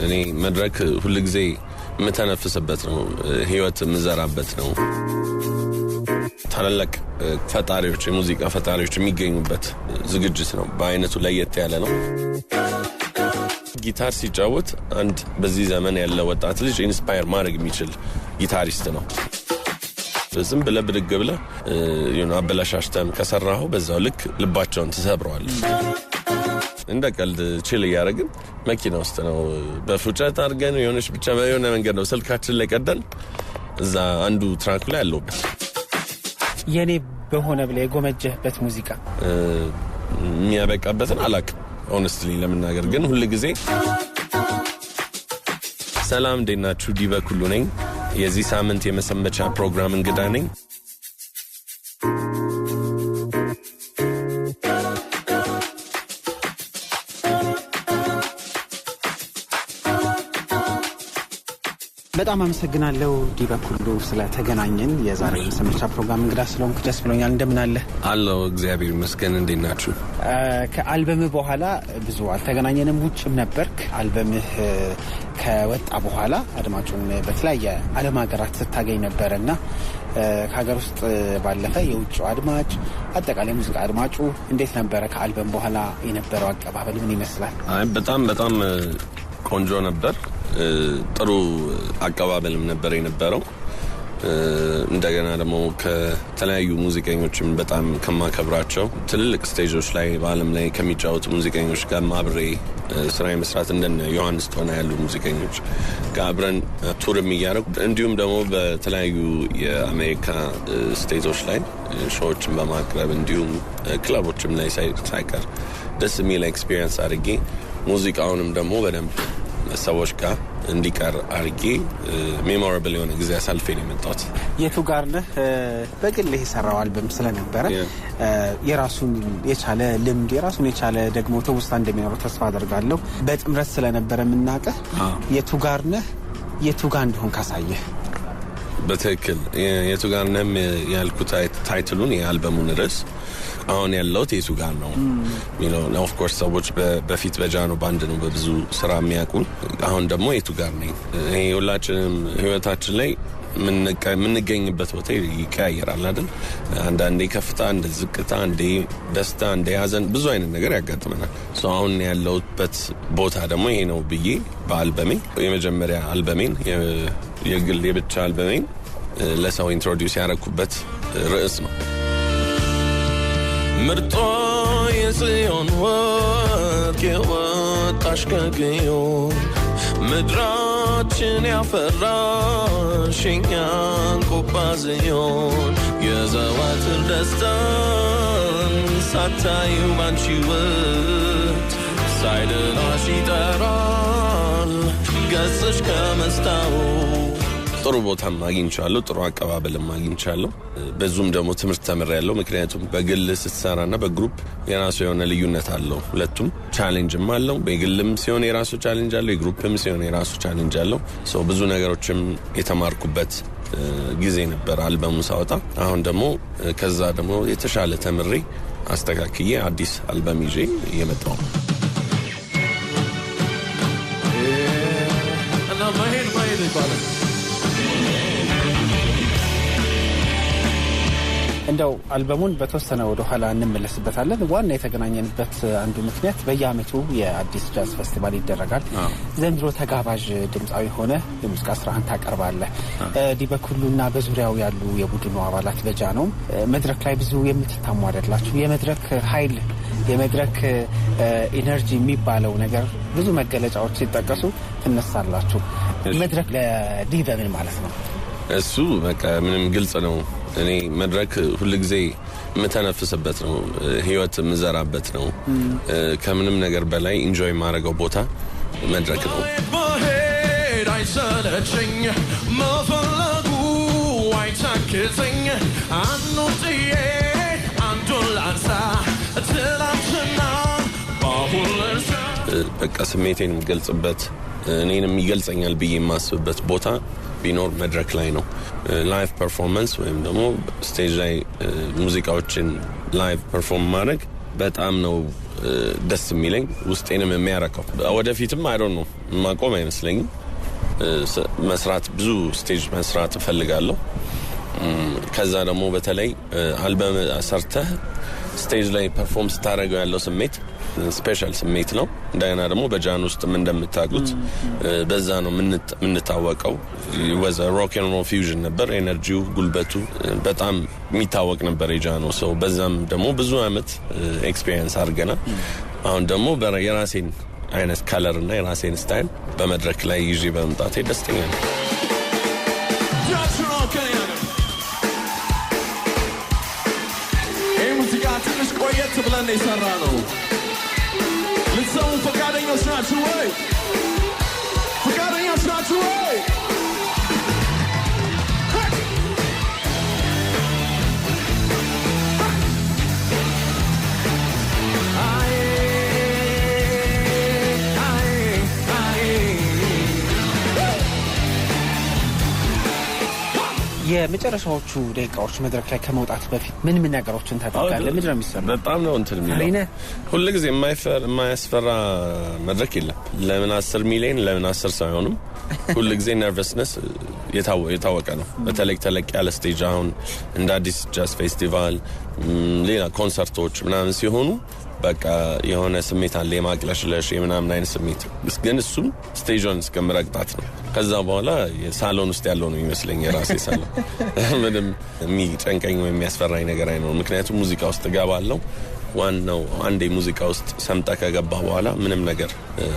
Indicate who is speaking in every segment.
Speaker 1: እኔ መድረክ ሁሉ ጊዜ መተነፍስበት ነው ህይወት ምዘራበት ነው ታላላቅ ፈጣሪዎች የሙዚቃ ፈጣሪዎች የሚገኙበት ዝግጅት ነው በአይነቱ ለየት ያለ ነው ጊታር ሲጫወት አንድ በዚህ ዘመን ያለ ወጣት ልጅ ኢንስፓየር ማድረግ የሚችል ጊታሪስት ነው ዝም ብለ ብድግ ብለ አበላሻሽተም ከሰራው በዛው ልክ ልባቸውን ተሰብረዋል እንደ ቀልድ ቺል ያረግን መኪና ውስጥ ነው በፉጨት አርገን የሆነች ብቻ በየሆነ መንገድ ነው ስልካችን ላይ ቀደን እዛ አንዱ ትራክ ላይ ያለውበት
Speaker 2: የኔ በሆነ ብለ የጎመጀህበት ሙዚቃ
Speaker 1: የሚያበቃበትን አላቅ ሆነስትሊ ለምናገር ግን ሁሉ ጊዜ ሰላም እንደናችሁ ዲበኩሉ ነኝ የዚህ ሳምንት የመሰመቻ ፕሮግራም እንግዳ ነኝ
Speaker 2: በጣም አመሰግናለሁ ዲበኩሉ ስለተገናኘን የዛሬ የመሰመቻ ፕሮግራም እንግዳ ስለሆንክ ደስ ብሎኛል እንደምን አለ
Speaker 1: አለው እግዚአብሔር ይመስገን እንደናችሁ
Speaker 2: ከአልበም በኋላ ብዙ አልተገናኘንም ውጭም ነበርክ አልበምህ ከወጣ በኋላ አድማጩን በተለያየ ዓለም ሀገራት ስታገኝ ነበርና ከሀገር ውስጥ ባለፈ የውጭ አድማጭ አጠቃላይ ሙዚቃ አድማጩ እንዴት ነበር ከአልበም በኋላ የነበረው አቀባበል ምን ይመስላል
Speaker 1: በጣም ቆንጆ ነበር ጥሩ አቀባበልም ነበር የነበረው እንደገና ደግሞ ከተለያዩ ሙዚቀኞችም በጣም ከማከብራቸው ትልልቅ ስቴጆች ላይ በአለም ላይ ከሚጫወቱ ሙዚቀኞች ጋር ማብሬ ስራ መስራት እንደነ ዮሐንስ ቶና ያሉ ሙዚቀኞች ጋር አብረን ቱርም እያደረጉ እንዲሁም ደግሞ በተለያዩ የአሜሪካ ስቴቶች ላይ ሾዎችን በማቅረብ እንዲሁም ክለቦችም ላይ ሳይቀር ደስ የሚል ኤክስፒሪየንስ አድርጌ ሙዚቃውንም ደግሞ በደንብ ሰዎች ጋር እንዲቀር አርጌ ሜሞራብል የሆነ ጊዜ አሳልፌ ነው የመጣሁት
Speaker 2: የቱ ጋር ነህ በግልህ የሰራው አልበም ስለነበረ የራሱን የቻለ ልምድ የራሱን የቻለ ደግሞ ተውስታ እንደሚኖረው ተስፋ አደርጋለሁ በጥምረት ስለነበረ ምናቀህ የቱ ጋር ነህ የቱ ጋር እንደሆን ካሳየህ
Speaker 1: በትክክል የቱ ጋር ነህ ያልኩት ታይትሉን የአልበሙን ርዕስ አሁን ያለው የቱ ጋር ነው ኦፍ ኮርስ ሰዎች በፊት በጃኖ ባንድ ነው በብዙ ስራ የሚያውቁን አሁን ደግሞ የቱ ጋር ነኝ ይሄ ሁላችንም ህይወታችን ላይ ምንገኝበት ቦታ ይቀያየራል አይደል አንዳንዴ ከፍታ እንደ ዝቅታ እንደ ደስታ እንደ ያዘን ብዙ አይነት ነገር ያጋጥመናል አሁን ያለውበት ቦታ ደግሞ ይሄ ነው ብዬ በአልበሜ የመጀመሪያ አልበሜን የግል የብቻ አልበሜን ለሰው ኢንትሮዲዩስ ያደረኩበት ርዕስ ነው ምርጦ የጽዮን ወርቅ የወጣሽ ከግዮን ምድራችን ያፈራሽ እኛን ቆባዝዮን የዘወትር ደስታን ሳታዩ ባንቺ ውት ሳይደላሽ ይጠራል ገጽሽ ከመስታወት ጥሩ ቦታም አግኝቻለሁ ጥሩ አቀባበልም አግኝቻለሁ በዙም ደግሞ ትምህርት ተመረያለሁ ምክንያቱም በግል ስትሰራና በግሩፕ የራሱ የሆነ ልዩነት አለው ሁለቱም ቻሌንጅም አለው በግልም ሲሆን የራሱ ቻሌንጅ አለው የግሩፕም ሲሆን የራሱ ቻሌንጅ አለው ብዙ ነገሮችም የተማርኩበት ጊዜ ነበር አልበሙ ሳወጣ አሁን ደግሞ ከዛ ደግሞ የተሻለ ተምሬ አስተካክዬ አዲስ አልበም ይዤ እየመጣሁ
Speaker 2: እንደው አልበሙን በተወሰነ ወደ ኋላ እንመለስበታለን ዋና የተገናኘንበት አንዱ ምክንያት በየአመቱ የአዲስ ጃዝ ፌስቲቫል ይደረጋል ዘንድሮ ተጋባዥ ድምጻዊ ሆነ የሙዚቃ ስራህን ታቀርባለህ ዲበኩሉና በዙሪያው ያሉ የቡድኑ አባላት በጃኖም መድረክ ላይ ብዙ የምትታሙ አይደላችሁ የመድረክ ኃይል የመድረክ ኢነርጂ የሚባለው ነገር ብዙ መገለጫዎች ሲጠቀሱ ትነሳላችሁ መድረክ ለዲበ ምን ማለት ነው
Speaker 1: እሱ በቃ ምንም ግልጽ ነው እኔ መድረክ ሁሉ ጊዜ መተነፍስበት ነው ህይወት ምዘራበት ነው ከምንም ነገር በላይ ኢንጆይ ማድረገው ቦታ መድረክ ነው አይሰለቸኝ መፈለጉ አይታክተኝ አንውጥዬ አንዱን ላንሳ ትላንትና ባሁለርሳ በቃ ስሜቴን የምገልጽበት እኔንም ይገልጸኛል ብዬ የማስብበት ቦታ ቢኖር መድረክ ላይ ነው ላይቭ ፐርፎርማንስ ወይም ደግሞ ስቴጅ ላይ ሙዚቃዎችን ላይቭ ፐርፎርም ማድረግ በጣም ነው ደስ የሚለኝ ውስጤንም የሚያረካው። ወደፊትም አይ ዶንት ኖ ማቆም አይመስለኝም። መስራት ብዙ ስቴጅ መስራት እፈልጋለሁ። ከዛ ደግሞ በተለይ አልበም ሰርተህ ስቴጅ ላይ ፐርፎርም ስታደርገው ያለው ስሜት ስፔሻል ስሜት ነው። እንደገና ደግሞ በጃን ውስጥም እንደምታውቁት በዛ ነው የምንታወቀው። ወዘ ሮክ ኤንድ ሮል ፊውዥን ነበር። ኤነርጂው ጉልበቱ በጣም የሚታወቅ ነበር የጃኖ ሰው። በዛም ደግሞ ብዙ አመት ኤክስፒሪየንስ አድርገናል። አሁን ደግሞ የራሴን አይነት ከለር እና የራሴን ስታይል በመድረክ ላይ ይዤ በመምጣቴ ደስተኛ ነኝ።
Speaker 3: ትንሽ ቆየት ብለን የሰራ ነው። ልትሰሙ ፈቃደኞች ናችሁ ወይ? ፈቃደኞች ናችሁ ወይ?
Speaker 2: የመጨረሻዎቹ ደቂቃዎች መድረክ ላይ ከመውጣት በፊት ምን ነገሮችን ታደርጋለህ? ምንድን ነው የሚሰማው?
Speaker 1: በጣም ነው እንትን የሚለው ሁሉ ጊዜ የማያስፈራ መድረክ የለም። ለምን 10 ሚሊዮን ለምን 10 ሰው አይሆንም? ሁሉ ጊዜ ነርቨስነስ የታወቀ ነው። በተለይ ተለቅ ያለ ስቴጅ አሁን እንደ አዲስ ጃዝ ፌስቲቫል፣ ሌላ ኮንሰርቶች ምናምን ሲሆኑ በቃ የሆነ ስሜት አለ፣ የማቅለሽለሽ የምናምን አይነት ስሜት። ግን እሱም ስቴጅን እስከምረግጣት ነው። ከዛ በኋላ የሳሎን ውስጥ ያለው ነው ይመስለኝ የራሴ ሳሎን። ምንም የሚጨንቀኝ ወይ የሚያስፈራኝ ነገር አይኖርም። ምክንያቱም ሙዚቃ ውስጥ እገባለሁ። ዋናው አንዴ ሙዚቃ ውስጥ ሰምጠ ከገባ በኋላ ምንም ነገር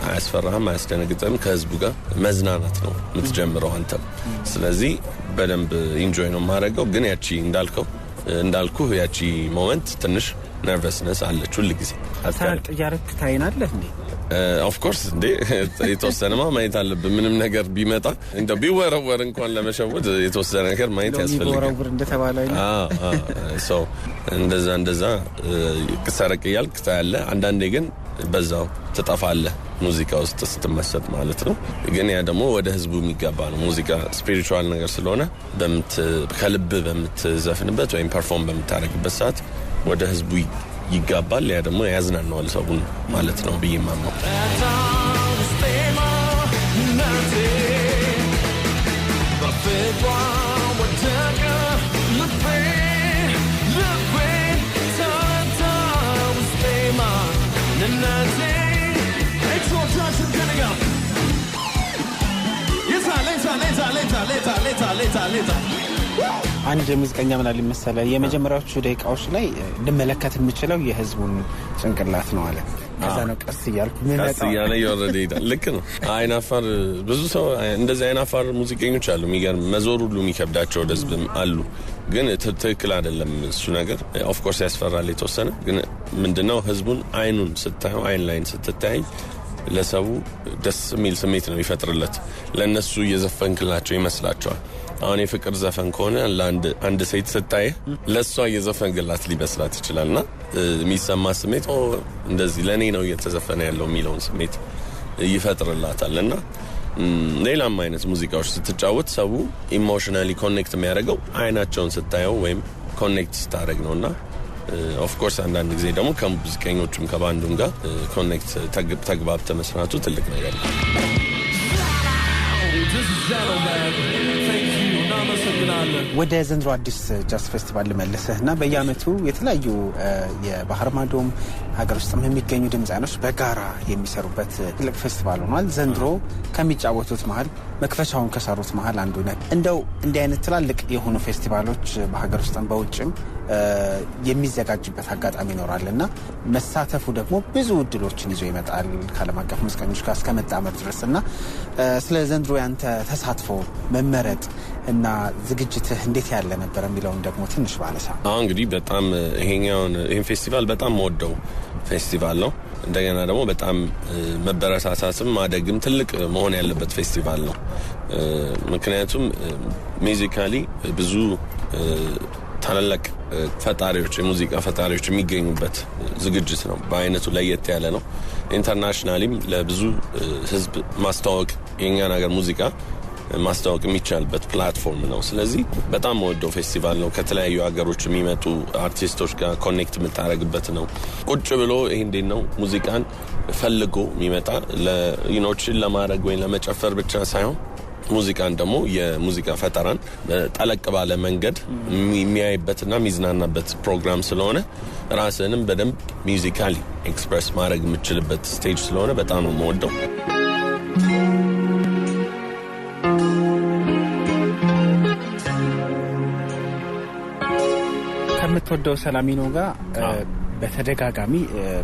Speaker 1: አያስፈራህም፣ አያስደነግጥም። ከህዝቡ ጋር መዝናናት ነው የምትጀምረው አንተም። ስለዚህ በደንብ ኢንጆይ ነው የማደርገው። ግን ያቺ እንዳልኩ ያቺ ሞመንት ትንሽ ነርቨስነስ አለች ሁሉ ጊዜ።
Speaker 2: ታርጥ ያርክ ታይናለህ እንዴ?
Speaker 1: ኦፍ ኮርስ እንዴ የተወሰነማ ማየት አለብን። ምንም ነገር ቢመጣ እንደው ቢወረወር እንኳን ለመሸወድ የተወሰነ ነገር ማየት ያስፈልጋል።
Speaker 2: ቢወረወር እንደተባለ
Speaker 1: ሶ እንደዛ ሰረቅ እያልክ ታያለህ። አንዳንዴ ግን በዛው ትጠፋለህ ሙዚቃ ውስጥ ስትመሰጥ ማለት ነው። ግን ያ ደግሞ ወደ ህዝቡ የሚገባ ነው። ሙዚቃ ስፒሪቹዋል ነገር ስለሆነ ከልብ በምትዘፍንበት ወይም ፐርፎርም በምታደርግበት ሰዓት ወደ ህዝቡ ይጋባል። ያ ደግሞ ያዝናናዋል ሰውን ማለት ነው ብዬ ማምነው።
Speaker 2: አንድ ሙዚቀኛ ምን አለ መሰለህ፣ የመጀመሪያዎቹ ደቂቃዎች ላይ ልመለከት የምችለው የህዝቡን ጭንቅላት ነው አለ። ከዛ ነው ቀስ እያለ
Speaker 1: እየወረደ ይሄዳል። ልክ ነው። አይናፋር ብዙ ሰው እንደዚህ አይናፋር ሙዚቀኞች አሉ። የሚገርም መዞር ሁሉ የሚከብዳቸው ወደ ህዝብ አሉ። ግን ትክክል አይደለም እሱ ነገር። ኦፍ ኮርስ ያስፈራል የተወሰነ። ግን ምንድነው ህዝቡን አይኑን ስታየው፣ አይን ላይን ስትታይ ለሰው ደስ የሚል ስሜት ነው ይፈጥርለት። ለእነሱ እየዘፈንክላቸው ይመስላቸዋል። አሁን የፍቅር ዘፈን ከሆነ ለአንድ ሴት ስታይ ለእሷ እየዘፈንግላት ሊመስላት ይችላልና የሚሰማ ስሜት እንደዚህ ለእኔ ነው እየተዘፈነ ያለው የሚለውን ስሜት ይፈጥርላታል። እና ሌላም አይነት ሙዚቃዎች ስትጫወት ሰው ኢሞሽናሊ ኮኔክት የሚያደርገው አይናቸውን ስታየው ወይም ኮኔክት ስታደርግ ነው። እና ኦፍኮርስ አንዳንድ ጊዜ ደግሞ ከሙዚቀኞቹም ከባንዱም ጋር ኮኔክት ተግባብተ መስራቱ ትልቅ ነገር ነው።
Speaker 2: ወደ ዘንድሮ አዲስ ጃዝ ፌስቲቫል ልመልስህ እና በየአመቱ የተለያዩ የባህር ማዶም ሀገር ውስጥም የሚገኙ ድምፃኖች በጋራ የሚሰሩበት ትልቅ ፌስቲቫል ሆኗል። ዘንድሮ ከሚጫወቱት መሀል መክፈቻውን ከሰሩት መሀል አንዱ ነህ። እንደው እንዲህ አይነት ትላልቅ የሆኑ ፌስቲቫሎች በሀገር ውስጥም በውጭም የሚዘጋጅበት አጋጣሚ ይኖራል እና መሳተፉ ደግሞ ብዙ እድሎችን ይዞ ይመጣል ከዓለም አቀፍ ሙዚቀኞች ጋር እስከ መጣመር ድረስ እና ስለ ዘንድሮ ያንተ ተሳትፎ መመረጥ እና ዝግጅትህ እንዴት ያለ ነበር የሚለውን ደግሞ ትንሽ ባነሳ።
Speaker 1: እንግዲህ በጣም ይሄን ፌስቲቫል በጣም መወደው ፌስቲቫል ነው። እንደገና ደግሞ በጣም መበረታታትም ማደግም ትልቅ መሆን ያለበት ፌስቲቫል ነው። ምክንያቱም ሚዚካሊ ብዙ ታላላቅ ፈጣሪዎች የሙዚቃ ፈጣሪዎች የሚገኙበት ዝግጅት ነው። በአይነቱ ለየት ያለ ነው። ኢንተርናሽናሊም ለብዙ ህዝብ ማስተዋወቅ የኛን ሀገር ሙዚቃ ማስተዋወቅ የሚቻልበት ፕላትፎርም ነው። ስለዚህ በጣም ወደው ፌስቲቫል ነው። ከተለያዩ ሀገሮች የሚመጡ አርቲስቶች ጋር ኮኔክት የምታደርግበት ነው። ቁጭ ብሎ ይሄ እንዴት ነው ሙዚቃን ፈልጎ የሚመጣ ለዩኖችን ለማድረግ ወይ ለመጨፈር ብቻ ሳይሆን ሙዚቃን ደግሞ የሙዚቃ ፈጠራን ጠለቅ ባለ መንገድ የሚያይበትና የሚዝናናበት ፕሮግራም ስለሆነ ራስንም በደንብ ሚውዚካሊ ኤክስፕረስ ማድረግ የምችልበት ስቴጅ ስለሆነ በጣም ነው የምወደው።
Speaker 2: ከምትወደው ሰላሚኖ ጋር በተደጋጋሚ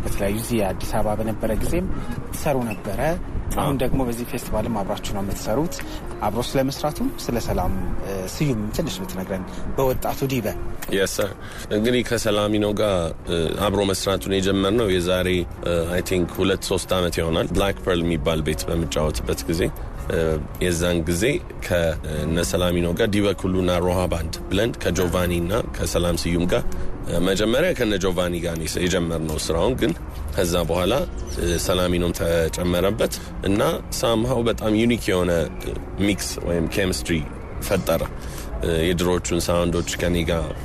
Speaker 2: በተለያዩ ዚህ አዲስ አበባ በነበረ ጊዜም ትሰሩ ነበረ። አሁን ደግሞ በዚህ ፌስቲቫልም አብራችሁ ነው የምትሰሩት። አብሮ ስለመስራቱም ስለ ሰላም ስዩም ትንሽ ብትነግረን በወጣቱ ዲበ።
Speaker 1: yes sir እንግዲህ ከሰላሚኖ ጋር አብሮ መስራቱን የጀመርነው የዛሬ አይ ቲንክ 2-3 አመት ይሆናል። ብላክ ፐርል የሚባል ቤት በመጫወትበት ጊዜ የዛን ጊዜ ከነሰላሚኖ ጋር ዲበኩሉና ሮሃ ባንድ ብለን ከጆቫኒና ከሰላም ስዩም ጋር መጀመሪያ ከነጆቫኒ ጋር የጀመርነው ስራውን ግን ከዛ በኋላ ሰላሚኖም ተጨመረበት እና ሳምሃው በጣም ዩኒክ የሆነ ሚክስ ወይም ኬሚስትሪ ፈጠረ። የድሮቹን ሳውንዶች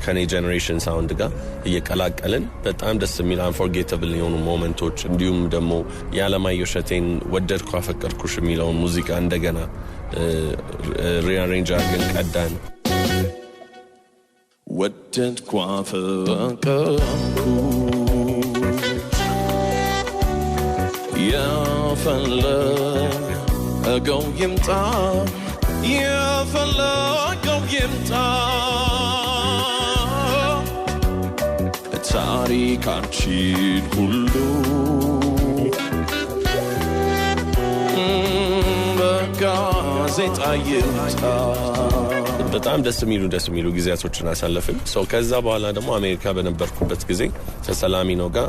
Speaker 1: ከኔ ጄኔሬሽን ሳውንድ ጋር እየቀላቀልን በጣም ደስ የሚል አንፎርጌተብል የሆኑ ሞመንቶች እንዲሁም ደግሞ የዓለማየሁ እሸቴን ወደድኩ አፈቀርኩሽ የሚለውን ሙዚቃ እንደገና ሪአሬንጅ አድርገን ቀዳን።
Speaker 3: ወደድኩ አፈቀርኩሽ የፈለገው ይምጣ የፈለገው ይምጣ ታሪካችን ሁሉ በጋዜጣ ይምጣ።
Speaker 1: በጣም ደስ የሚሉ ጊዜያቶችን አሳለፍን። ከዛ በኋላ ደግሞ አሜሪካ በነበርኩበት ጊዜ ከሰላሚኖ ጋር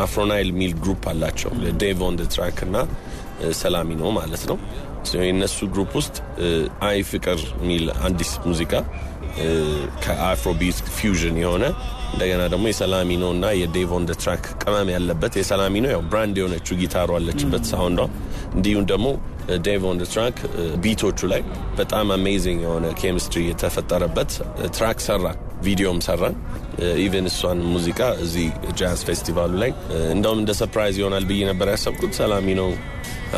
Speaker 1: አፍሮናይል ሚል ግሩፕ አላቸው። ዴቭ ኦን ዘ ትራክ እና ሰላሚኖ ማለት ነው። የእነሱ ግሩፕ ውስጥ አይ ፍቅር ሚል አዲስ ሙዚቃ ከአፍሮቢት ፊውዥን የሆነ እንደገና ደግሞ የሰላሚኖ እና የዴቭ ኦን ዘ ትራክ ቅመም ያለበት የሰላሚኖ ያው ብራንድ የሆነችው ጊታሩ አለችበት ሳውንዷ እንዲሁም ደግሞ ዴቭ ኦን ዘ ትራክ ቢቶቹ ላይ በጣም አሜዚንግ የሆነ ኬሚስትሪ የተፈጠረበት ትራክ ሰራን፣ ቪዲዮም ሰራን። ኢቨን እሷን ሙዚቃ እዚህ ጃዝ ፌስቲቫሉ ላይ እንደውም እንደ ሰርፕራይዝ ይሆናል ብዬ ነበር ያሰብኩት። ሰላሚኖ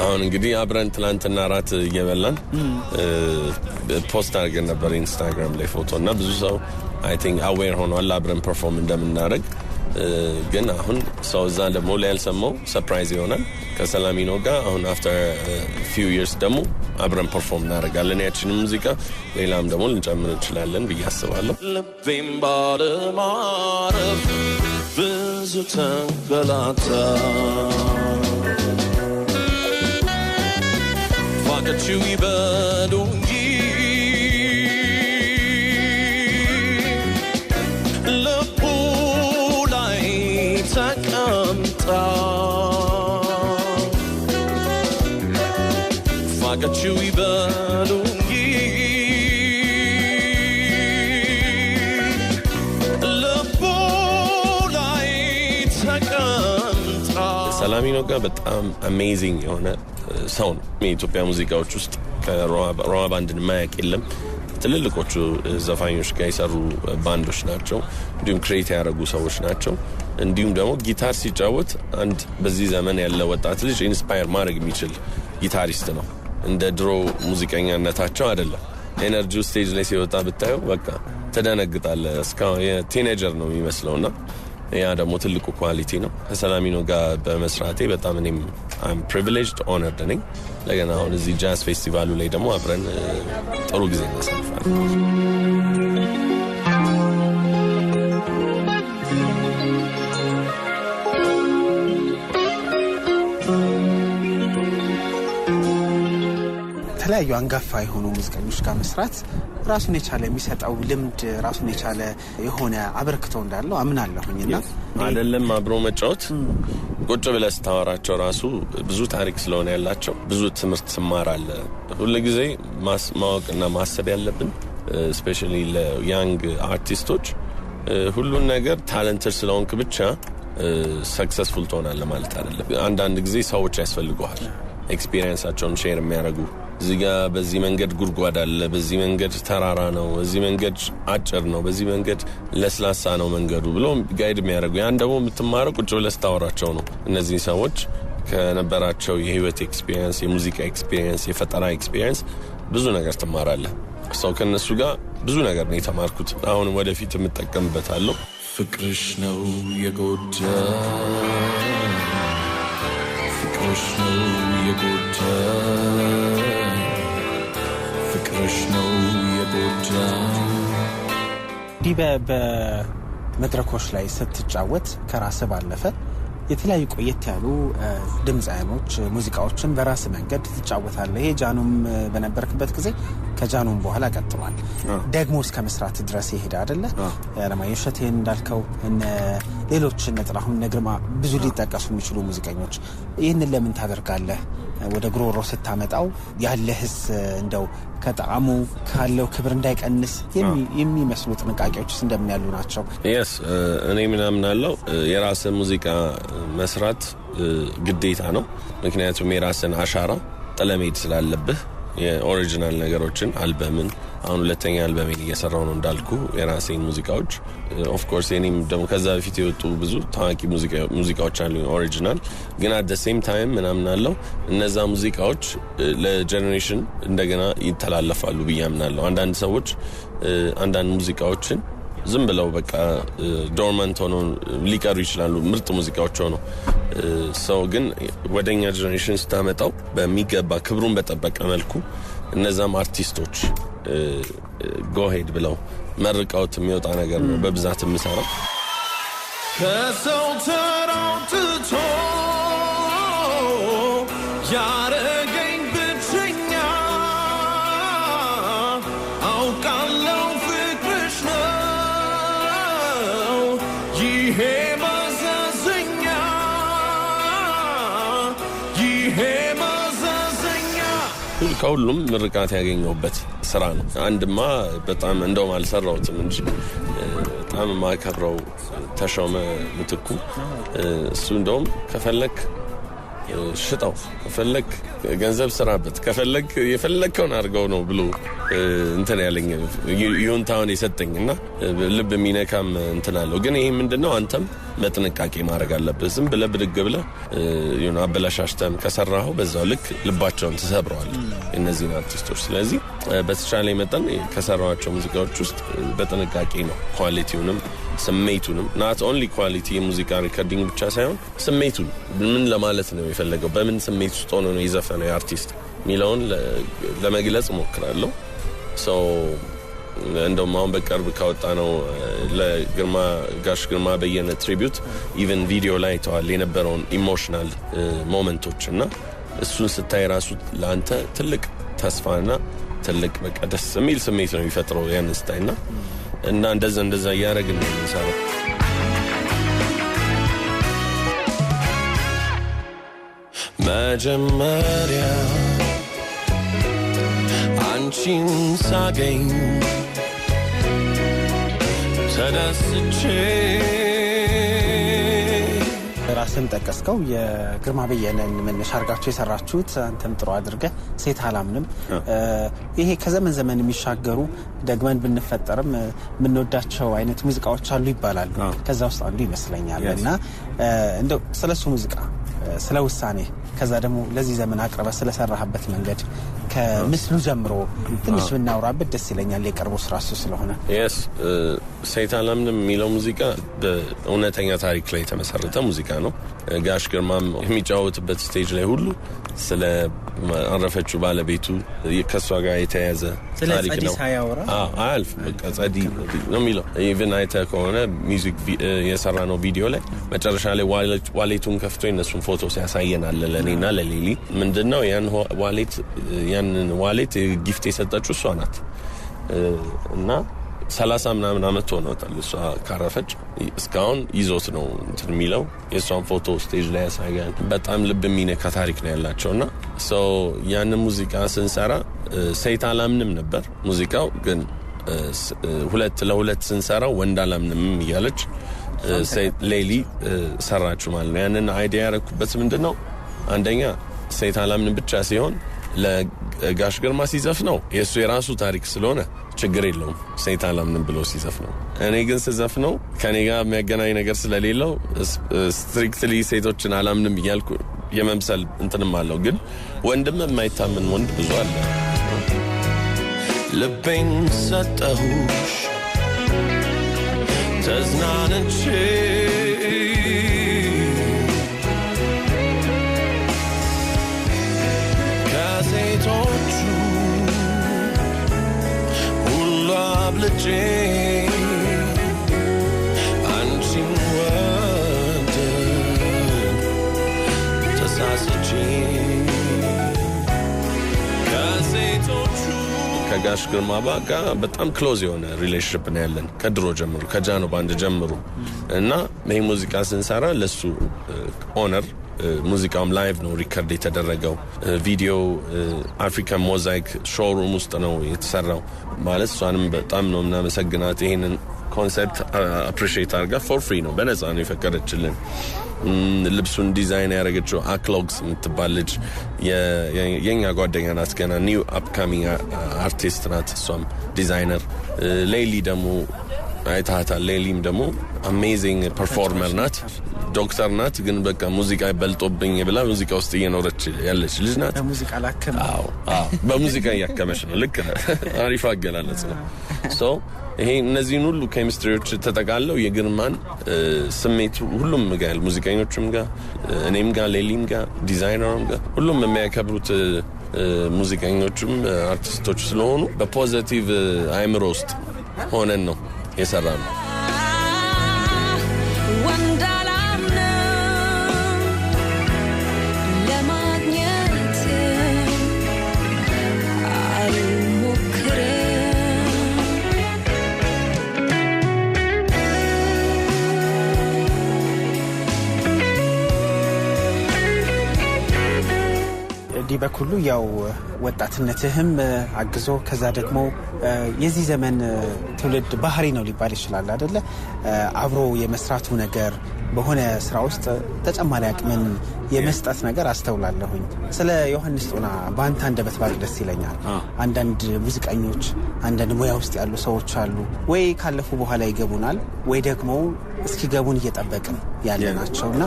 Speaker 1: አሁን እንግዲህ አብረን ትላንትና ራት እየበላን ፖስት አድርገን ነበር ኢንስታግራም ላይ ፎቶ እና ብዙ ሰው አይ ቲንክ አዌር ሆኗል አብረን ፐርፎርም እንደምናደርግ። ግን አሁን ሰው እዛ ደግሞ ላይ ያልሰማው ሰርፕራይዝ ይሆናል። ከሰላሚኖ ጋር አሁን አፍተር ፊው ይርስ ደግሞ አብረን ፐርፎርም እናደርጋለን ያችንን ሙዚቃ። ሌላም ደግሞ ልንጨምር እንችላለን ብዬ አስባለሁ።
Speaker 3: ልቤም ባለማረፍ ብዙ ተንገላታ ፋገችው ይበሉ እንጂ ልቡ ላይ ተቀምጣ ፋገችው ይበሉ እንጂ ልቡ ላይ ተቀምጣ።
Speaker 1: ሰላሚኖ ጋር በጣም አሜዚንግ የሆነ ሰው ነው። የኢትዮጵያ ሙዚቃዎች ውስጥ ከሮሃ ባንድን ማያቅ የለም። ትልልቆቹ ዘፋኞች ጋር የሰሩ ባንዶች ናቸው። እንዲሁም ክሬት ያደረጉ ሰዎች ናቸው። እንዲሁም ደግሞ ጊታር ሲጫወት አንድ በዚህ ዘመን ያለ ወጣት ልጅ ኢንስፓየር ማድረግ የሚችል ጊታሪስት ነው። እንደ ድሮ ሙዚቀኛነታቸው አይደለም። ኤነርጂው ስቴጅ ላይ ሲወጣ ብታየው በቃ ተደነግጣለህ። እስካሁን የቲኔጀር ነው የሚመስለውና ያ ደግሞ ትልቁ ኳሊቲ ነው። ከሰላሚኖ ጋር በመስራቴ በጣም እኔም I'm privileged honored ነኝ። ለገና አሁን እዚህ ጃዝ ፌስቲቫሉ ላይ ደግሞ አብረን ጥሩ ጊዜ እናሳልፋለን።
Speaker 2: የተለያዩ አንጋፋ የሆኑ ሙዚቀኞች ጋር መስራት ራሱን የቻለ የሚሰጠው ልምድ ራሱን የቻለ የሆነ አበርክቶ እንዳለው አምናለሁኝና
Speaker 1: አይደለም አብሮ መጫወት ቁጭ ብለህ ስታወራቸው ራሱ ብዙ ታሪክ ስለሆነ ያላቸው ብዙ ትምህርት ትማራለህ። ሁልጊዜ ማወቅና ማሰብ ያለብን ስፔሻሊ ለያንግ አርቲስቶች ሁሉን ነገር ታለንትድ ስለሆንክ ብቻ ሰክሰስፉል ትሆናለህ ማለት አይደለም። አንዳንድ ጊዜ ሰዎች ያስፈልጉሃል ኤክስፒሪየንሳቸውን ሼር የሚያደርጉ እዚህ ጋር በዚህ መንገድ ጉድጓድ አለ፣ በዚህ መንገድ ተራራ ነው፣ በዚህ መንገድ አጭር ነው፣ በዚህ መንገድ ለስላሳ ነው መንገዱ ብሎ ጋይድ የሚያደርጉ ያን ደግሞ የምትማረው ቁጭ ብለህ ስታወራቸው ነው። እነዚህ ሰዎች ከነበራቸው የህይወት ኤክስፒሪየንስ፣ የሙዚቃ ኤክስፒሪየንስ፣ የፈጠራ ኤክስፒሪየንስ ብዙ ነገር ትማራለህ። ሰው ከነሱ ጋር ብዙ ነገር ነው የተማርኩት። አሁን ወደፊት የምጠቀምበታለሁ።
Speaker 3: ፍቅርሽ ነው የጎዳ ፍቅርሽ ነው የጎዳ ፍቅርሽ ነው የጎዳ።
Speaker 2: እንዲህ በመድረኮች ላይ ስትጫወት ከራስህ ባለፈ የተለያዩ ቆየት ያሉ ድምፃውያኖች ሙዚቃዎችን በራስ መንገድ ትጫወታለህ። ይሄ ጃኖም በነበርክበት ጊዜ ከጃኖም በኋላ ቀጥሏል። ደግሞ እስከ መስራት ድረስ ይሄድ አይደለ? አለማየሁ እሸቴን እንዳልከው እነ ሌሎች እነ ጥላሁን እነ ግርማ ብዙ ሊጠቀሱ የሚችሉ ሙዚቀኞች ይህንን ለምን ታደርጋለህ? ወደ ግሮሮ ስታመጣው ያለህስ እንደው ከጣዕሙ ካለው ክብር እንዳይቀንስ የሚመስሉ ጥንቃቄዎችስ እንደምን ያሉ ናቸው?
Speaker 1: የስ እኔ ምናምን አለው የራስን ሙዚቃ መስራት ግዴታ ነው። ምክንያቱም የራስን አሻራ ጥለመሄድ ስላለብህ የኦሪጂናል ነገሮችን አልበምን አሁን ሁለተኛ አልበሜን እየሰራው ነው እንዳልኩ የራሴን ሙዚቃዎች ኦፍ ኮርስ የኔም ደግሞ ከዛ በፊት የወጡ ብዙ ታዋቂ ሙዚቃዎች አሉ ኦሪጂናል ግን አት ዘ ሴም ታይም ምናምን አለው እነዛ ሙዚቃዎች ለጀነሬሽን እንደገና ይተላለፋሉ ብዬ አምናለሁ። አንዳንድ ሰዎች አንዳንድ ሙዚቃዎችን ዝም ብለው በቃ ዶርማንት ሆነው ሊቀሩ ይችላሉ ምርጥ ሙዚቃዎች ሆነው ሰው ግን ወደኛ ጀነሬሽን ስታመጣው በሚገባ ክብሩን በጠበቀ መልኩ እነዛም አርቲስቶች ጎሄድ ብለው መርቀውት የሚወጣ ነገር ነው በብዛት የምሰራው።
Speaker 3: ከሰው ተራውትቶ ያረገኝ ብቸኛ አውቃለሁ ፍቅርሽ ነው ይሄ ማዘዘኛ ይሄ ማዘዘኛ።
Speaker 1: ከሁሉም ምርቃት ያገኘሁበት ስራ ነው። አንድማ በጣም እንደውም አልሰራሁትም እንጂ በጣም ማከብረው ተሾመ ምትኩ እሱ እንደውም ከፈለክ ሽጣው ከፈለክ ገንዘብ ስራበት ከፈለክ የፈለከውን አድርገው ነው ብሎ እንትን ያለኝ ይሁንታውን የሰጠኝና ልብ የሚነካም እንትን አለው። ግን ይሄ ምንድነው አንተም በጥንቃቄ ማድረግ አለብህ። ዝም ብለህ ብድግ ብለህ የሆነ አበላሻሽተም ከሰራኸው በዛው ልክ ልባቸውን ትሰብረዋለህ እነዚህን አርቲስቶች። ስለዚህ በተቻለ መጠን ከሰራኋቸው ሙዚቃዎች ውስጥ በጥንቃቄ ነው ኳሊቲውንም ስሜቱንም ናት ኦንሊ ኳሊቲ የሙዚቃ ሪከርዲንግ ብቻ ሳይሆን ስሜቱን ምን ለማለት ነው የፈለገው በምን ስሜት ውስጥ ሆኖ ነው የዘፈነው የአርቲስት ሚለውን ለመግለጽ ሞክራለሁ። ሶ እንደውም አሁን በቅርብ ካወጣ ነው ለግርማ ጋሽ ግርማ በየነ ትሪቢዩት ኢቨን ቪዲዮ ላይ ተዋል የነበረውን ኢሞሽናል ሞመንቶች እና እሱን ስታይ ራሱ ለአንተ ትልቅ ተስፋና ትልቅ በቃ ደስ የሚል ስሜት ነው የሚፈጥረው ያን ስታይና እና እንደዛ እያደረግን ነው የምንሰራው። መጀመሪያ አንቺን ሳገኝ ተደስቼ
Speaker 2: ራስም ጠቀስከው የግርማ በየነን መነሻ አርጋችሁ የሰራችሁት አንተም ጥሩ አድርገህ ሴት አላምንም ይሄ ከዘመን ዘመን የሚሻገሩ ደግመን ብንፈጠርም የምንወዳቸው አይነት ሙዚቃዎች አሉ ይባላሉ። ከዛ ውስጥ አንዱ ይመስለኛል እና እንደው ስለሱ ሙዚቃ ስለ ውሳኔ ከዛ ደግሞ ለዚህ ዘመን አቅርበ ስለሰራህበት መንገድ ከምስሉ ጀምሮ ትንሽ ብናወራበት ደስ ይለኛል። የቀርቦ ስራሱ ስለሆነ
Speaker 1: yes ሴት አላምንም የሚለው ሙዚቃ በእውነተኛ ታሪክ ላይ የተመሰረተ ሙዚቃ ነው። ጋሽ ግርማም የሚጫወትበት ስቴጅ ላይ ሁሉ ስለ አረፈችው ባለቤቱ ከሷ ጋር የተያያዘ ታሪክ ነው። አልፍ በቃ ጸዲ ነው የሚለው ኢቭን አይተህ ከሆነ ሚውዚክ የሰራ ነው ቪዲዮ ላይ መጨረሻ ላይ ዋሌቱን ከፍቶ የነሱን ፎቶ ሲያሳየናል ለኔና ለሌሊ ምንድነው ያንን ዋሌት ጊፍት የሰጠችው እሷ ናት እና 30 ምናምን አመት ሆኖታል እሷ ካረፈች እስካሁን ይዞት ነው እንትን የሚለው የሷን ፎቶ ስቴጅ ላይ ያሳያል። በጣም ልብ የሚነካ ታሪክ ነው ያላቸውና ሶ ያንን ሙዚቃ ስንሰራ ሴት አላምንም ነበር ሙዚቃው ግን ሁለት ለሁለት ስንሰራው ወንድ አላምንም እያለች ሌሊ ሰራችሁ ማለት ነው። ያንን አይዲያ ያረኩበት ምንድነው አንደኛ ሴት አላምንም ብቻ ሲሆን
Speaker 4: ለጋሽ ግርማ ሲዘፍነው የሱ የራሱ ታሪክ ስለሆነ ችግር የለውም ሴት አላምንም ብሎ ሲዘፍነው። እኔ ግን ስዘፍነው ከኔ ጋር የሚያገናኝ ነገር ስለሌለው ስትሪክትሊ ሴቶችን አላምንም እያልኩ የመምሰል እንትንም አለው። ግን ወንድም የማይታመን ወንድ ብዙ አለ።
Speaker 1: ልቤን ሰጠሁሽ ተዝናንቼ ከሴቶቹ ሁሉ አብልጬ አንቺን ወደ ተሳስቼ
Speaker 4: ከጋሽ ግርማ ጋር በጣም ክሎዝ የሆነ ሪሌሽንሽፕ ነው ያለን ከድሮ ጀምሮ ከጃኖ ባንድ ጀምሮ እና ይሄ ሙዚቃ ስንሰራ ለሱ ኦነር ሙዚቃውም ላይቭ ነው ሪከርድ የተደረገው። ቪዲዮ አፍሪካን ሞዛይክ ሾውሩም ውስጥ ነው የተሰራው። ማለት እሷንም በጣም ነው እናመሰግናት። ይሄንን ኮንሰፕት አፕሪሺየት አድርጋ ፎር ፍሪ ነው በነፃ ነው የፈቀደችልን። ልብሱን ዲዛይን ያደረገችው አክሎግስ የምትባል ልጅ የኛ ጓደኛ ናት። ገና ኒው አፕካሚንግ አርቲስት ናት። እሷም ዲዛይነር። ሌሊ ደግሞ አይታታል። ሌሊም ደግሞ አሜዚንግ ፐርፎርመር ናት። ዶክተር ናት። ግን በቃ ሙዚቃ ይበልጦብኝ ብላ ሙዚቃ ውስጥ እየኖረች ያለች ልጅ ናት።
Speaker 2: በሙዚቃ ላከመ።
Speaker 4: አዎ በሙዚቃ እያከመች ነው። ልክ አሪፍ አገላለጽ ነው። ሶ ይሄ እነዚህን ሁሉ ኬሚስትሪዎች ተጠቃለው የግርማን ስሜት ሁሉም ጋር ሙዚቀኞችም ጋር እኔም ጋር ሌሊም ጋር ዲዛይነሩም ጋር ሁሉም የሚያከብሩት ሙዚቀኞችም አርቲስቶች ስለሆኑ በፖዚቲቭ አይምሮ ውስጥ ሆነን ነው የሰራነው።
Speaker 2: በኩሉ ያው ወጣትነትህም አግዞ ከዛ ደግሞ የዚህ ዘመን ትውልድ ባህሪ ነው ሊባል ይችላል አይደለ? አብሮ የመስራቱ ነገር በሆነ ስራ ውስጥ ተጨማሪ አቅምን የመስጠት ነገር አስተውላለሁኝ። ስለ ዮሐንስ ጦና በአንተ አንደበት ባቅ ደስ ይለኛል። አንዳንድ ሙዚቀኞች አንዳንድ ሙያ ውስጥ ያሉ ሰዎች አሉ ወይ ካለፉ በኋላ ይገቡናል ወይ ደግሞ እስኪገቡን እየጠበቅን ያለ ናቸውና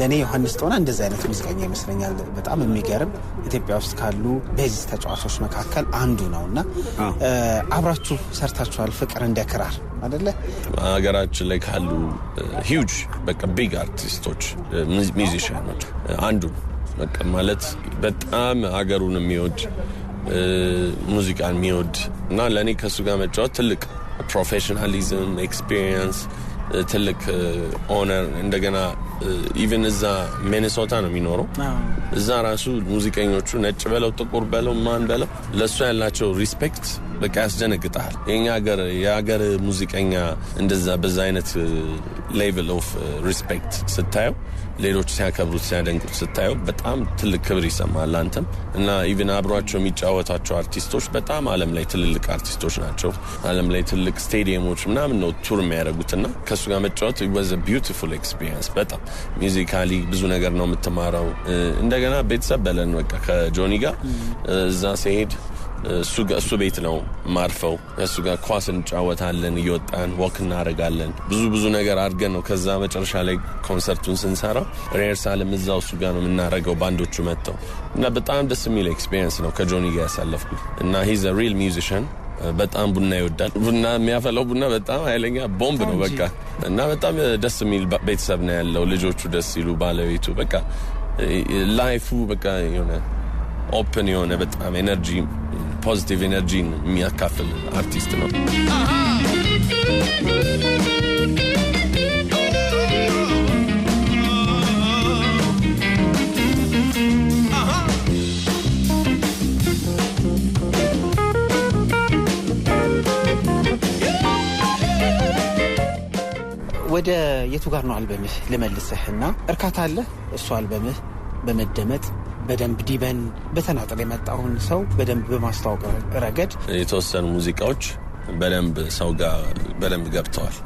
Speaker 2: ለኔ ዮሐንስ ጦና እንደዚህ አይነት ሙዚቀኛ ይመስለኛል። በጣም የሚገርም ኢትዮጵያ ውስጥ ካሉ ቤዝ ተጫዋቾች መካከል አንዱ ነውና አብራችሁ ሰርታችኋል። ፍቅር እንደ ክራር አይደለ?
Speaker 4: ሀገራችን ላይ ካሉ ሂውጅ በቃ ቢግ አርቲስቶች ሚውዚሽያኖች አንዱ በቃ ማለት በጣም ሀገሩን የሚወድ ሙዚቃን የሚወድ እና ለኔ ከሱ ጋር መጫወት ትልቅ ፕሮፌሽናሊዝም ኤክስፒሪየንስ ትልቅ ኦነር። እንደገና ኢቭን እዛ ሚኒሶታ ነው የሚኖረው። እዛ ራሱ ሙዚቀኞቹ ነጭ በለው ጥቁር በለው ማን በለው ለሱ ያላቸው ሪስፔክት በቃ ያስደነግጣል። የሀገር ሙዚቀኛ እንደዛ በዛ አይነት ሌቭል ኦፍ ሪስፔክት ስታየው ሌሎች ሲያከብሩት ሲያደንቁት ስታየው በጣም ትልቅ ክብር ይሰማል አንተም። እና ኢቭን አብሯቸው የሚጫወታቸው አርቲስቶች በጣም ዓለም ላይ ትልልቅ አርቲስቶች ናቸው። ዓለም ላይ ትልቅ ስቴዲየሞች ምናምን ነው ቱር የሚያደርጉትና ከሱ ጋር መጫወት was a beautiful experience። በጣም ሚውዚካሊ ብዙ ነገር ነው የምትማረው። እንደገና ቤተሰብ በለን በቃ ከጆኒ ጋር እዛ ሲሄድ እሱ ቤት ነው ማርፈው። እሱ ጋር ኳስ እንጫወታለን፣ እየወጣን ወክ እናደርጋለን። ብዙ ነገር አድርገን ነው ከዛ መጨረሻ ላይ ኮንሰርቱን ስንሰራ ሪሄርሳልም እዛው እሱ ጋር ነው የምናደርገው ባንዶቹ መጥተው እና በጣም ደስ የሚል ኤክስፒሪየንስ ነው ከጆኒ ጋር ያሳለፍኩት። እና he's a real musician። በጣም ቡና ይወዳል። ቡና የሚያፈላው ቡና በጣም ኃይለኛ ቦምብ ነው በቃ። እና በጣም ደስ የሚል ቤተሰብ ነው ያለው። ልጆቹ ደስ ይሉ፣ ባለቤቱ በቃ ላይፉ በቃ የሆነ ኦፕን የሆነ በጣም ኤነርጂ ፖዚቲቭ ኤነርጂን የሚያካፍል አርቲስት ነው።
Speaker 2: ወደ የቱ ጋር ነው አልበምህ ልመልስህና እርካታ አለ እሱ አልበምህ በመደመጥ በደንብ ዲበን በተናጠል የመጣውን ሰው በደንብ በማስተዋወቅ ረገድ
Speaker 4: የተወሰኑ ሙዚቃዎች በደንብ ሰው ጋር በደንብ ገብተዋል።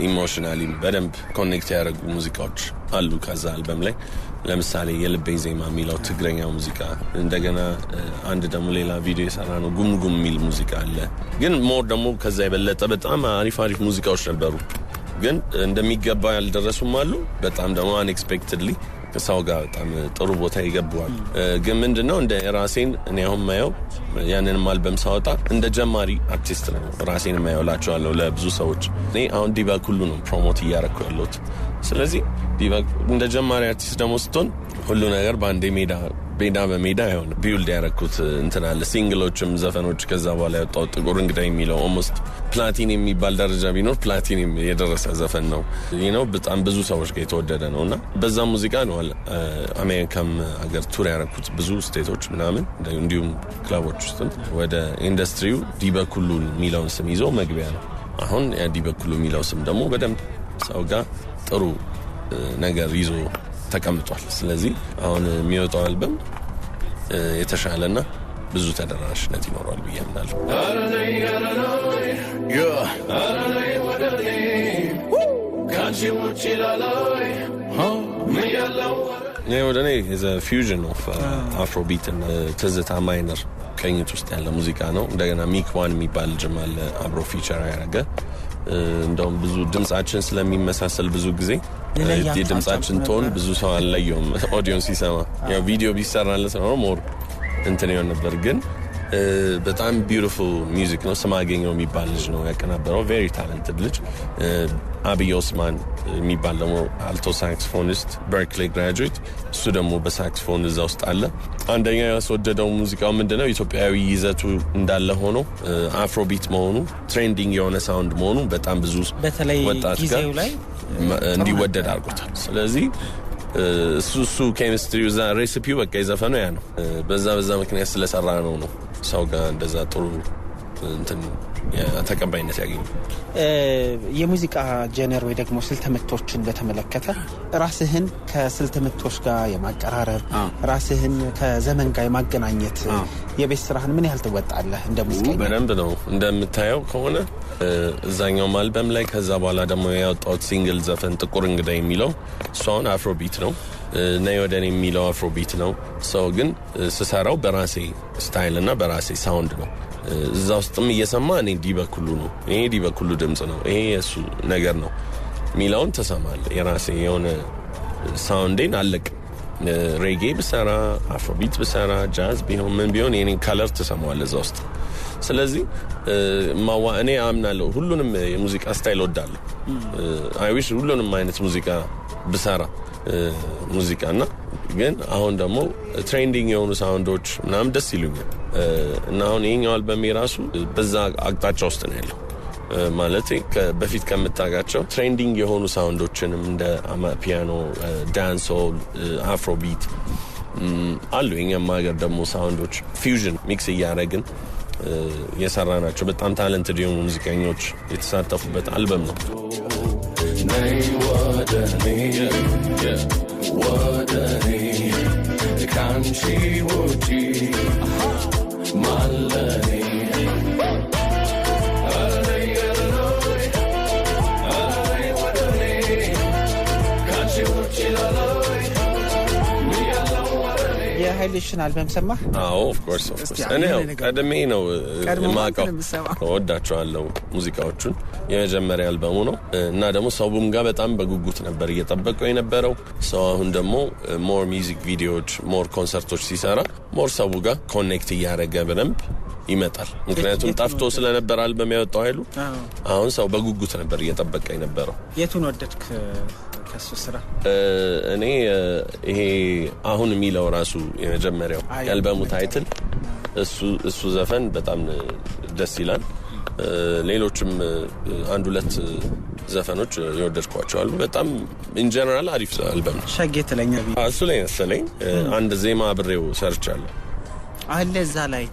Speaker 4: ኢሞሽናሊ በደንብ ኮኔክት ያደረጉ ሙዚቃዎች አሉ ከዛ አልበም ላይ። ለምሳሌ የልቤ ዜማ የሚለው ትግረኛ ሙዚቃ፣ እንደገና አንድ ደግሞ ሌላ ቪዲዮ የሰራ ነው ጉምጉም የሚል ሙዚቃ አለ። ግን ሞር ደግሞ ከዛ የበለጠ በጣም አሪፍ ሙዚቃዎች ነበሩ፣ ግን እንደሚገባ ያልደረሱም አሉ። በጣም ደግሞ አንኤክስፔክትድሊ ከሰው ጋር በጣም ጥሩ ቦታ ይገባዋል። ግን ምንድነው እንደ ራሴን እኔ አሁን ማየው ያንንም አልበም ሳወጣ እንደ ጀማሪ አርቲስት ነው ራሴን ማየውላቸዋለሁ ለብዙ ሰዎች። እኔ አሁን ዲባክ ሁሉ ነው ፕሮሞት እያረኩ ያለሁት። ስለዚህ ዲባክ እንደ ጀማሪ አርቲስት ደግሞ ስትሆን ሁሉ ነገር በአንዴ ሜዳ በሜዳ አይሆንም። ቢውልድ ያረኩት እንትን አለ፣ ሲንግሎችም ዘፈኖች። ከዛ በኋላ ያወጣው ጥቁር እንግዳ የሚለው ኦልሞስት ፕላቲኒየም የሚባል ደረጃ ቢኖር ፕላቲኒየም የደረሰ ዘፈን ነው። ነው በጣም ብዙ ሰዎች ጋር የተወደደ ነው እና በዛ ሙዚቃ ነው አሜሪካም ሀገር ቱር ያረኩት ብዙ ስቴቶች ምናምን፣ እንዲሁም ክለቦች ውስጥም። ወደ ኢንዱስትሪው ዲበኩሉ የሚለውን ስም ይዞ መግቢያ ነው። አሁን ያ ዲበኩሉ የሚለው ስም ደግሞ በደንብ ሰው ጋር ጥሩ ነገር ይዞ ተቀምጧል። ስለዚህ አሁን የሚወጣው አልበም የተሻለና ብዙ ተደራሽነት ይኖረዋል ብዬ አምናለሁ። ወደ እኔ ፊውዥን ኦፍ አፍሮቢት እና ትዝታ ማይነር ቅኝት ውስጥ ያለ ሙዚቃ ነው። እንደገና ሚክ ዋን የሚባል ልጅም አለ አብሮ ፊቸር ያደረገ። እንደውም ብዙ ድምጻችን ስለሚመሳሰል ብዙ ጊዜ የድምጻችን ቶን ብዙ ሰው አልለየውም ኦዲየንስ ሲሰማ። ያው ቪዲዮ ቢሰራለት ነው ሞር እንትን ይሆን ነበር። ግን በጣም ቢዩቲፉል ሚውዚክ ነው። ስማገኘው የሚባል ልጅ ነው ያቀናበረው፣ ቬሪ ታለንትድ ልጅ። አብይ ኦስማን የሚባል ደግሞ አልቶ ሳክስፎኒስት በርክሌ ግራጁዌት፣ እሱ ደግሞ በሳክስፎን እዛ ውስጥ አለ። አንደኛ ያስወደደው ሙዚቃው ምንድነው ኢትዮጵያዊ ይዘቱ እንዳለ ሆኖ አፍሮቢት መሆኑ፣ ትሬንዲንግ የሆነ ሳውንድ መሆኑ በጣም ብዙ ወጣት ጋር እንዲወደድ አድርጎታል። ስለዚህ እሱ ኬሚስትሪው እዛ ሬሲፒው በቃ የዘፈነው ያ ነው። በዛ ምክንያት ስለሰራ ነው ሰው ጋር እንደዛ ጥሩ እንትን ተቀባይነት ያገኙ።
Speaker 2: የሙዚቃ ጀነር ወይ ደግሞ ስልት ምቶችን በተመለከተ ራስህን ከስልት ምቶች ጋር የማቀራረብ ራስህን ከዘመን ጋር የማገናኘት የቤት ስራህን ምን ያህል ትወጣለህ እንደ ሙዚቀኛ?
Speaker 4: በደንብ ነው። እንደምታየው ከሆነ እዛኛው አልበም ላይ ከዛ በኋላ ደግሞ ያወጣሁት ሲንግል ዘፈን ጥቁር እንግዳ የሚለው እሱ አሁን አፍሮቢት ነው። ነይ ወደ እኔ የሚለው አፍሮቢት ነው። ሰው ግን ስሰራው በራሴ ስታይል እና በራሴ ሳውንድ ነው። እዛ ውስጥም እየሰማ እኔ ዲበኩሉ ነው፣ ይሄ ዲበኩሉ ድምጽ ነው፣ ይሄ የሱ ነገር ነው ሚላውን ተሰማለ። የራሴ የሆነ ሳውንዴን አለቅ። ሬጌ ብሰራ፣ አፍሮቢት ብሰራ፣ ጃዝ ቢሆን ምን ቢሆን የኔን ከለር ተሰማዋለ እዛ ውስጥ። ስለዚህ እኔ አምናለሁ ሁሉንም የሙዚቃ ስታይል ወዳለሁ። አይ ዊሽ ሁሉንም አይነት ሙዚቃ ብሰራ ሙዚቃና ግን አሁን ደግሞ ትሬንዲንግ የሆኑ ሳውንዶች ምናምን ደስ ይሉኛል እና አሁን ይሄኛው አልበም የራሱ በዛ አቅጣጫ ውስጥ ነው ያለው። ማለት በፊት ከምታጋቸው ትሬንዲንግ የሆኑ ሳውንዶችንም እንደ ፒያኖ፣ ዳንስሆል፣ አፍሮቢት አሉ። የኛም ሀገር ደግሞ ሳውንዶች ፊውዥን ሚክስ እያደረግን የሰራ ናቸው። በጣም ታለንትድ የሆኑ ሙዚቀኞች የተሳተፉበት አልበም ነው።
Speaker 2: የኃይልሽን አልበም ሰማህ?
Speaker 4: አዎ ኦፍ ኮርስ እኔ ቀድሜ ነው የማውቀው። እወዳቸዋለሁ ሙዚቃዎቹን። የመጀመሪያ አልበሙ ነው እና ደግሞ ሰውም ጋር በጣም በጉጉት ነበር እየጠበቀው የነበረው ሰው። አሁን ደግሞ ሞር ሚውዚክ ቪዲዮዎች፣ ሞር ኮንሰርቶች ሲሰራ ሞር ሰው ጋር ኮኔክት እያደረገ በደንብ ይመጣል። ምክንያቱም ጠፍቶ ስለነበር አልበም ያወጣው ኃይሉ አሁን ሰው በጉጉት ነበር እየጠበቀ የነበረው።
Speaker 2: የቱን ወደድክ ከሱ ስራ?
Speaker 4: እኔ ይሄ አሁን የሚለው ራሱ የመጀመሪያው የአልበሙ ታይትል እሱ ዘፈን በጣም ደስ ይላል። ሌሎችም አንድ ሁለት ዘፈኖች የወደድኳቸው አሉ። በጣም ኢን ጀነራል አሪፍ አልበም ነው።
Speaker 2: ሸጌት ለኛ
Speaker 4: እሱ ላይ መሰለኝ አንድ ዜማ አብሬው ሰርቻለሁ
Speaker 2: አለ እዛ ላይ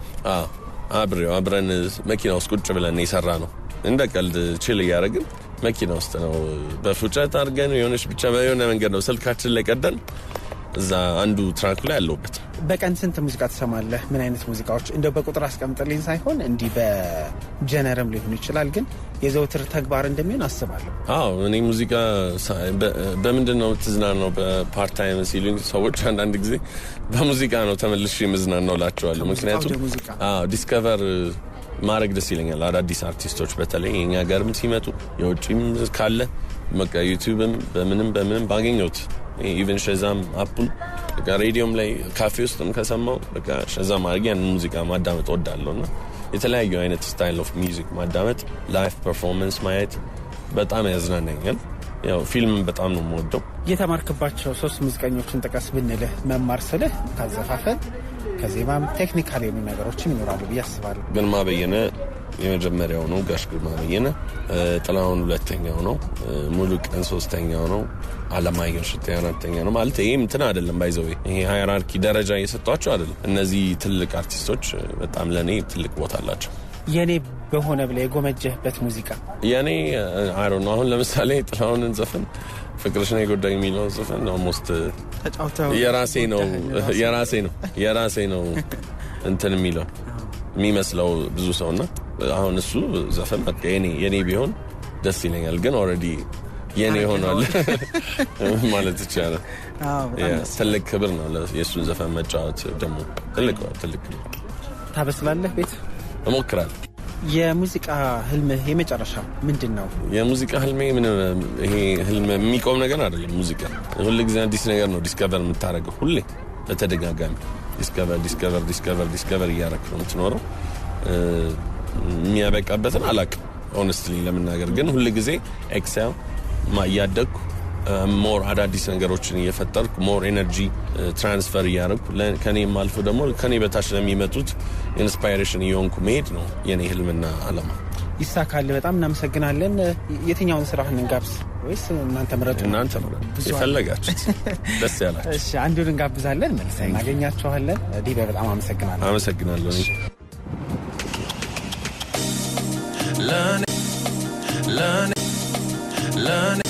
Speaker 4: አብረን መኪና ውስጥ ቁጭ ብለን የሰራ ነው። እንደ ቀልድ ችል እያደረግን መኪና ውስጥ ነው በፉጨት አድርገን የሆነች ብቻ በሆነ መንገድ ነው ስልካችን ላይ ቀደን እዛ አንዱ ትራክ ላይ ያለውበት።
Speaker 2: በቀን ስንት ሙዚቃ ትሰማለህ? ምን አይነት ሙዚቃዎች? እንደው በቁጥር አስቀምጥልኝ ሳይሆን እንዲህ በጀነርም ሊሆን ይችላል፣ ግን የዘውትር ተግባር እንደሚሆን አስባለሁ።
Speaker 4: አዎ እኔ ሙዚቃ በምንድን ነው የምትዝናናው በፓርት ታይም ሲሉኝ ሰዎች አንዳንድ ጊዜ በሙዚቃ ነው ተመልሼ የምዝናናው እላቸዋለሁ። ምክንያቱም ዲስከቨር ማድረግ ደስ ይለኛል። አዳዲስ አርቲስቶች በተለይ የኛ ሀገርም ሲመጡ የውጭም ካለ በቃ ዩቲዩብም በምንም ባገኘሁት ኢቨን ሸዛም አፑን በቃ ሬዲዮም ላይ ካፌ ውስጥም ከሰማው በቃ ሸዛም አድርጌ ያን ሙዚቃ ማዳመጥ ወዳለሁ እና የተለያዩ አይነት ስታይል ኦፍ ሚውዚክ ማዳመጥ፣ ላይቭ ፐርፎርማንስ ማየት በጣም ያዝናናኛል። ያው ፊልምን በጣም ነው የምወደው።
Speaker 2: የተማርክባቸው 3 ሙዚቀኞችን ጥቀስ ብንልህ መማር ስልህ ካዘፋፈን ከዜማም ቴክኒካል የሆኑ ነገሮችም ይኖራሉ ብዬ አስባለሁ።
Speaker 4: ግርማ በየነ የመጀመሪያው ነው። ጋሽ ግርማ በየነ፣ ጥላሁን ሁለተኛው ነው፣ ሙሉ ቀን ሶስተኛው ነው፣ አለማየሁ እሸቴ አራተኛው ነው። ማለት ይሄ እንትን አይደለም ባይዘው ይሄ ሃይራርኪ ደረጃ እየሰጧቸው አይደለም። እነዚህ ትልቅ አርቲስቶች በጣም ለኔ ትልቅ ቦታ አላቸው።
Speaker 2: የኔ በሆነ ብለ የጎመጀህበት ሙዚቃ?
Speaker 4: የኔ አሮ ነው። አሁን ለምሳሌ ጥላሁንን ዘፈን ፍቅርሽ ነው የጎዳኝ የሚለው ዘፈን ኦልሞስት የራሴ ነው እንትን የሚለው የሚመስለው ብዙ ሰውና አሁን እሱ ዘፈን በቃ የኔ ቢሆን ደስ ይለኛል። ግን ኦልሬዲ የኔ ሆኗል ማለት ይቻላል። ትልቅ ክብር ነው የእሱን ዘፈን መጫወት። ደግሞ ትልቅ
Speaker 2: ታበስላለህ ቤት?
Speaker 4: እሞክራለሁ።
Speaker 2: የሙዚቃ ህልምህ የመጨረሻ ምንድን ነው?
Speaker 4: የሙዚቃ ህልሜ ይሄ ህልም የሚቆም ነገር አይደለም። ሙዚቃ ሁሉ ጊዜ አዲስ ነገር ነው ዲስከቨር የምታደርገው። ሁሌ በተደጋጋሚ ዲስከቨር እያደረክ ነው የምትኖረው። የሚያበቃበትን አላውቅም ሆነስትሊ ለመናገር። ግን ሁሉ ጊዜ ኤክሴል እያደግኩ ሞር አዳዲስ ነገሮችን እየፈጠርኩ ሞር ኤነርጂ ትራንስፈር እያደረግኩ ከኔም አልፎ ደግሞ ከኔ በታች ለሚመጡት ኢንስፓይሬሽን እየሆንኩ መሄድ ነው የኔ ህልምና አላማ።
Speaker 2: ይሳካል። በጣም እናመሰግናለን። የትኛውን ስራህን እንጋብዝ ወይስ እናንተ ምረጡ?
Speaker 4: እናንተ ምረጡ የፈለጋችሁት ደስ ያላችሁ።
Speaker 2: እሺ አንዱን እንጋብዛለን፣ መልሰን እናገኛችኋለን። ዲቤ በጣም አመሰግናለሁ።
Speaker 4: አመሰግናለሁ።
Speaker 1: Learn